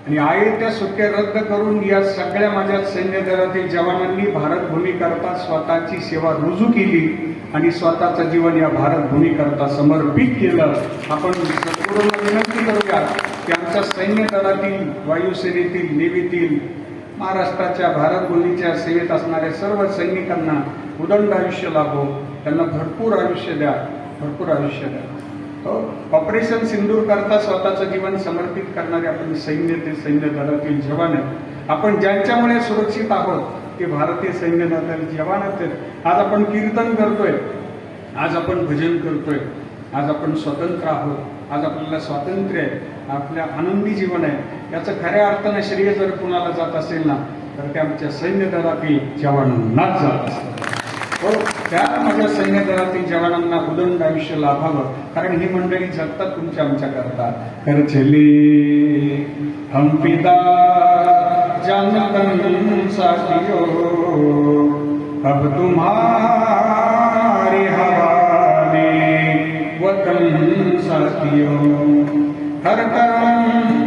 आणि आहे त्या सुट्ट्या रद्द करून या सगळ्या माझ्या सैन्य दलातील जवानांनी भारत भूमीकरता स्वतःची सेवा रुजू केली आणि स्वतःचं जीवन या भारत भूमीकरता समर्पित केलं. आपण सद्गुरूंना विनंती करूया की आमच्या सैन्य दलातील, वायुसेनेतील, नेव्हीतील, महाराष्ट्राच्या भारत भूमीच्या सेवेत असणाऱ्या सर्व सैनिकांना उदंड आयुष्य लाभो, त्यांना भरपूर आयुष्य द्या, भरपूर आयुष्य द्या. ऑपरेशन सिंदूर करता स्वतःचं जीवन समर्पित करणारे आपण सैन्य, ते सैन्य दलातील जवान आहेत. आपण ज्यांच्यामुळे सुरक्षित आहोत ते भारतीय सैन्य दलातील जवानच आहेत. आज आपण कीर्तन करतोय, आज आपण भजन करतोय, आज आपण स्वतंत्र आहोत, आज आपल्याला स्वातंत्र्य आहे, आपल्या आनंदी जीवन आहे. याचं खऱ्या अर्थानं श्रेय जर कुणाला जात असेल ना तर ते आमच्या सैन्य दलातील जवानांनाच जात असतं. हो, त्या माझ्या सैन्य दलातील जवानांना उदंड आयुष्य लाभावं, कारण ही मंडळी जगतात तुमच्या आमच्या करता. कर चले हम पिता जान तन साथियों, अब तुम्हारे हवाले वतन साथियों, हर करम